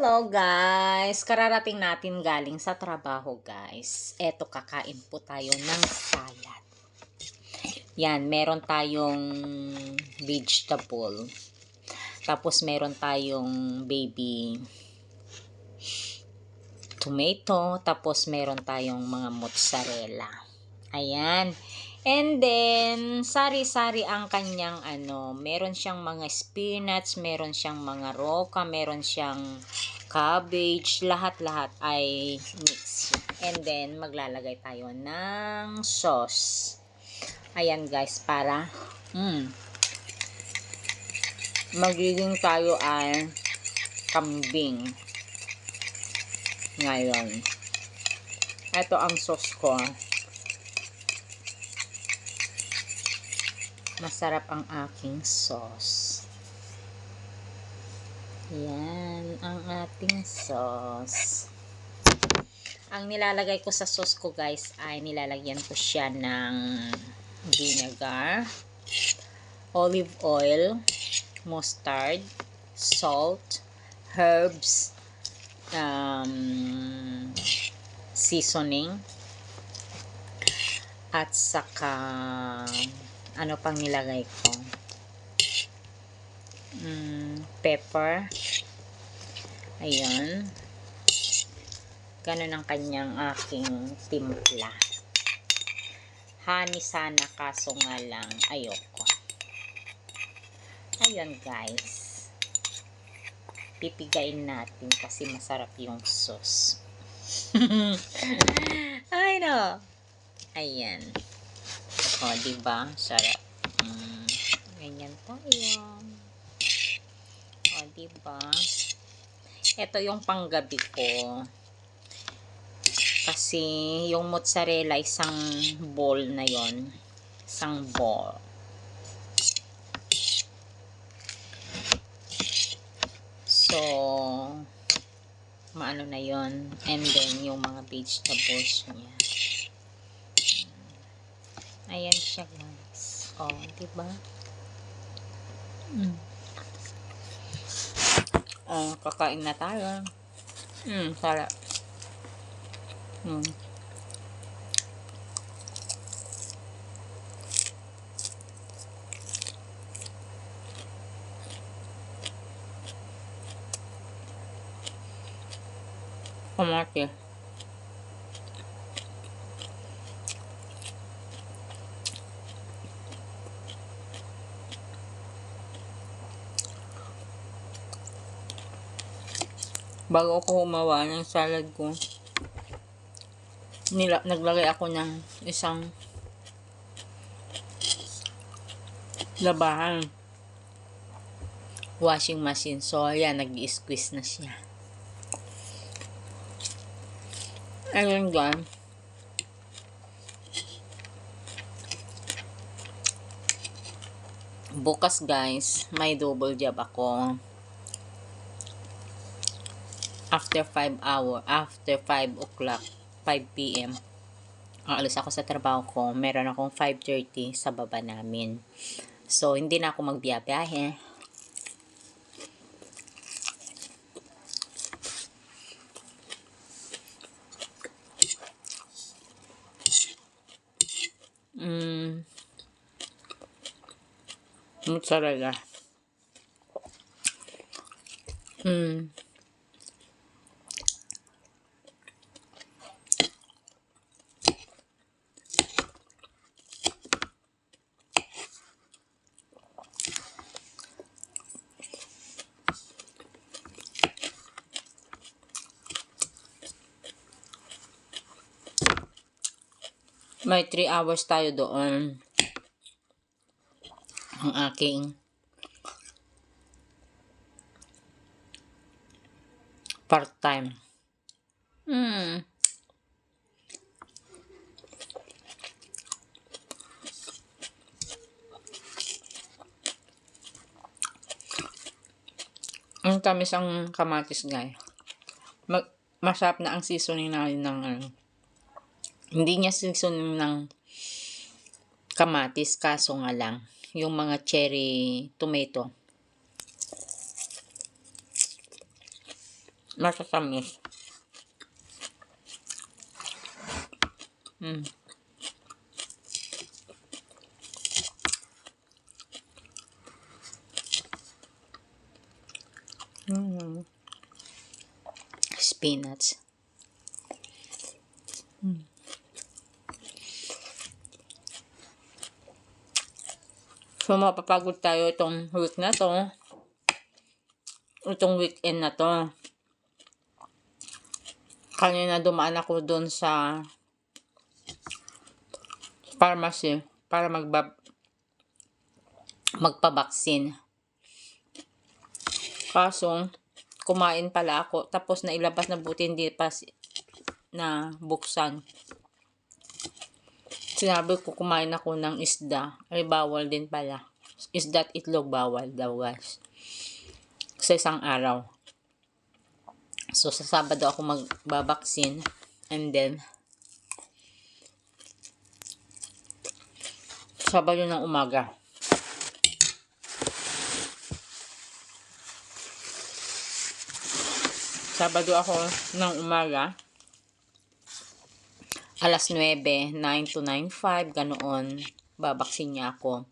Hello guys! Kararating natin galing sa trabaho guys. Eto, kakain po tayo ng salad. Yan, meron tayong vegetable. Tapos meron tayong baby tomato. Tapos meron tayong mga mozzarella. Ayan. And then, sari-sari ang kanyang meron siyang mga spinach, meron siyang mga roka, meron siyang cabbage, lahat-lahat ay mix. And then, maglalagay tayo ng sauce. Ayan guys, para magiging tayo ay kambing. Ngayon, ito ang sauce ko. Masarap ang aking sauce. Yan ang ating sauce. Ang nilalagay ko sa sauce ko guys ay nilalagyan ko siya ng vinegar, olive oil, mustard, salt, herbs, seasoning, at saka ano pang nilagay ko? Pepper. Ayun. Ganun ang kanyang aking timpla. Honey sana, kaso nga lang ayoko. Ayun guys. Pipigain natin kasi masarap yung sauce. Ay no. Ayan. O, diba? Sarap. Ganyan tayo. O, diba? Ito yung panggabi ko. Kasi, yung mozzarella, isang bowl na yon. Isang bowl. So, maano na yon. And then, yung mga vegetables niya. Ayan siya guys. O, diba? Kakain na tayo. Sarap. Kamate. Bago ako gumawa ng salad ko, naglagay ako ng isang labahan washing machine. So, ayan, nag-i-squeeze na siya. Ayun guys. Bukas guys, may double job ako. After 5 o'clock, 5 p.m. Aalis ako sa trabaho ko. Meron akong 5:30 sa baba namin. So, hindi na ako magbiyabiyahe. Mozzarella. May 3 hours tayo doon. Ang aking part-time. Ang tamis ang kamatis guys. Masarap na ang seasoning namin ng hindi niya seasoning ng kamatis, kaso nga lang yung mga cherry tomato Matatamis. Mm. Mm. Spinach. Mm. So, mapapagod tayo itong week na to. Itong weekend na to. Kanina dumaan ako doon sa pharmacy para magpabaksin. Kaso, kumain pala ako. Tapos nailabas na buti hindi pa na buksan. Sinabi ko kumain ako ng isda. Ay bawal din pala. Isda at itlog bawal daw guys. Sa isang araw. So sa Sabado ako magbabaksin. And then Sabado ng umaga. Sabado ako ng umaga. Alas 9, 9 to 9:05, ganoon, babaksin niya ako.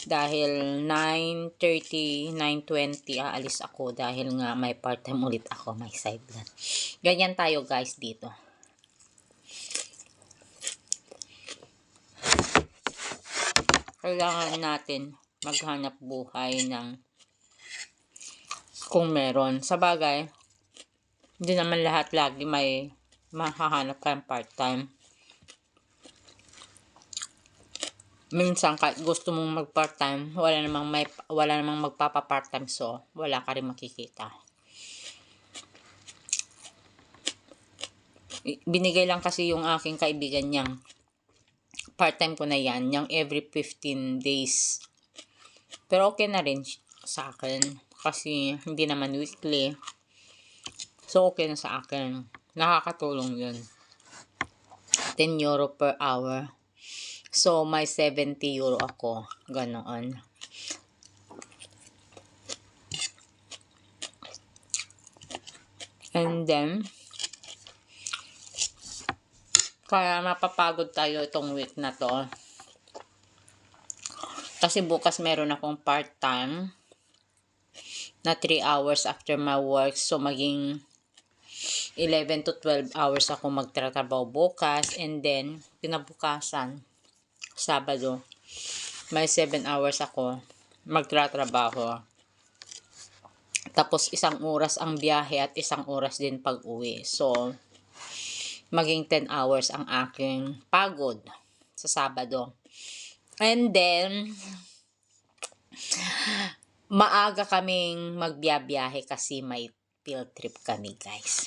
Dahil 9:30, 9:20, aalis ako dahil nga may part-time ulit ako, may sideline. Ganyan tayo guys dito. Kailangan natin maghanap buhay ng kung meron. Sa bagay, hindi naman lahat lagi may mahahanap kayong part-time. Minsan kahit gusto mong mag-part-time, wala namang magpapa-part-time, so wala ka rin makikita. Binigay lang kasi yung aking kaibigan niyang part-time ko na yan, yung every 15 days. Pero okay na rin sa akin kasi hindi naman weekly. So okay na sa akin. Nakakatulong yun. 10 euro per hour. So, may 70 euro ako. Ganoon. And then, kaya mapapagod tayo itong week na to. Kasi bukas meron akong part-time na 3 hours after my work. So, maging 11 to 12 hours ako magtratrabaho bukas. And then, kinabukasan, Sabado, may 7 hours ako magtratrabaho. Tapos 1 oras ang biyahe at 1 oras din pag-uwi. So, maging 10 hours ang aking pagod sa Sabado. And then, maaga kaming magbiyahe kasi may field trip kami guys.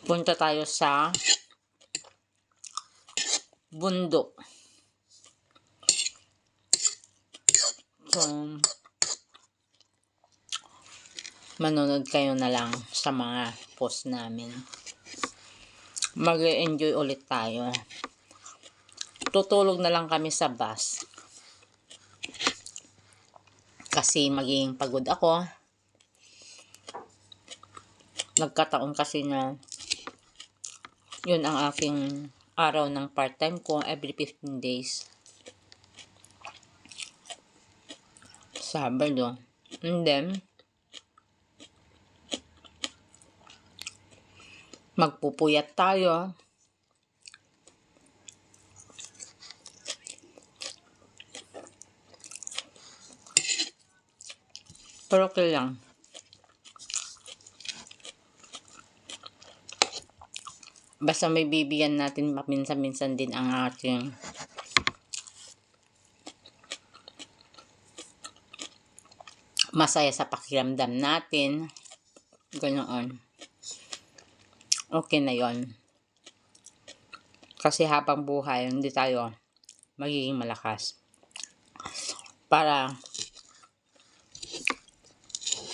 Punta tayo sa bundok. So, manonood kayo na lang sa mga post namin. Mag-enjoy ulit tayo. Tutulog na lang kami sa bus. Kasi magiging pagod ako. Nagkataon kasi na yun ang aking araw ng part-time ko every 15 days. Sabado. And then, magpupuyat tayo. Pero okay lang. Basta may bibigyan natin minsan-minsan din ang ating masaya sa pakiramdam natin. Ganoon. Okay na yon. Kasi habang buhay, hindi tayo magiging malakas. Para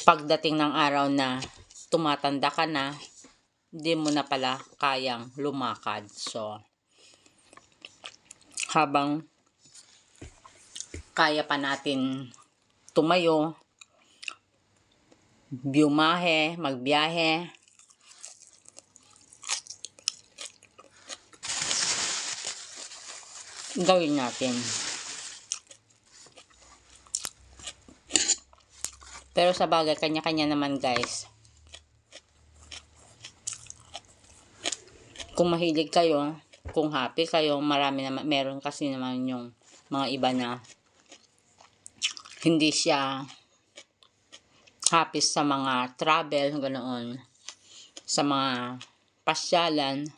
pagdating ng araw na tumatanda ka na, hindi mo na pala kayang lumakad. So, habang kaya pa natin tumayo, biumahe, magbiyahe. Gawin natin. Pero sa bagay, kanya-kanya naman guys. Kung mahilig kayo, kung happy kayo, marami naman, meron kasi naman yung mga iba na hindi siya happy sa mga travel, ganoon, sa mga pasyalan.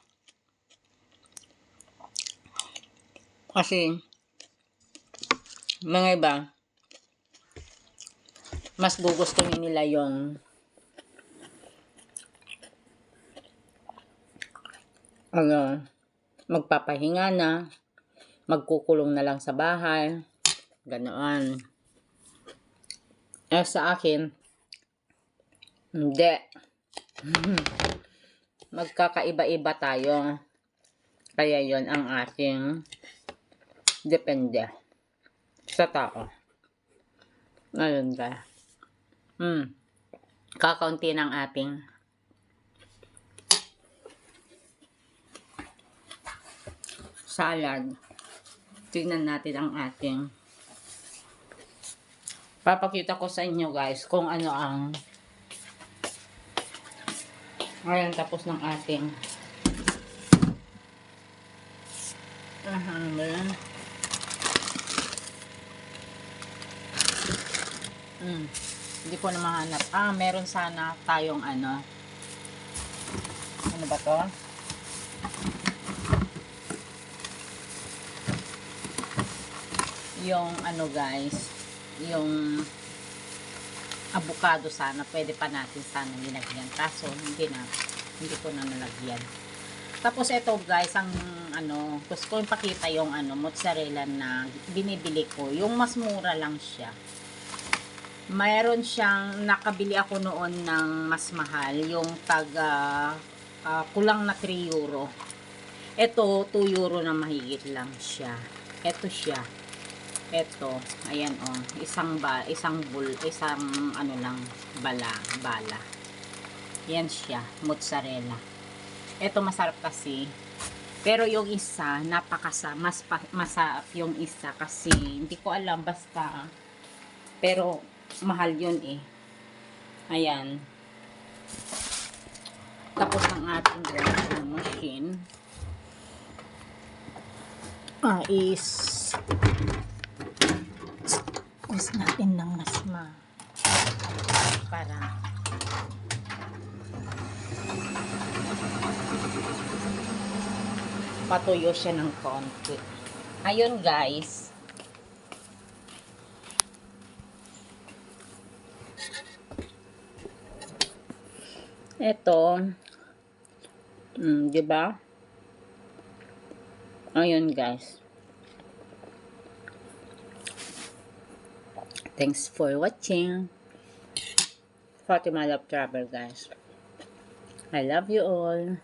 Kasi, mga iba, mas gugustuhin nila yung magpapahinga na, magkukulong na lang sa bahay, ganoon. Sa akin, hindi. Magkakaiba-iba tayo. Kaya yon ang ating depende sa tao. Ngayon ka. Kakaunti ng ating salad. Tignan natin ang ating. Papakita ko sa inyo guys kung ano ang ngayon tapos ng ating hindi ko na mahanap. Meron sana tayong ano ba to? Yung ano guys, yung avocado sana, pwede pa natin sana nilagyan, kaso hindi ko na nalagyan. Tapos ito guys, ang ano, gusto ko ipakita yung ano, mozzarella na binibili ko, yung mas mura lang siya. Mayroon siyang, nakabili ako noon ng mas mahal, yung kulang na 3 euro. Ito 2 euro na mahigit lang siya. Ito siya. Ito, ayan isang ano lang, bala. Yan siya, mozzarella. Ito masarap kasi. Pero yung isa, masarap yung isa kasi, hindi ko alam, basta. Pero, mahal yun eh. Ayan. Tapos ang ating grinding machine, is natin ng mas para patuyo siya ng konti. Ayun guys. Ito. Diba? Ayun guys. Thanks for watching. Fatima Love Travel guys. I love you all.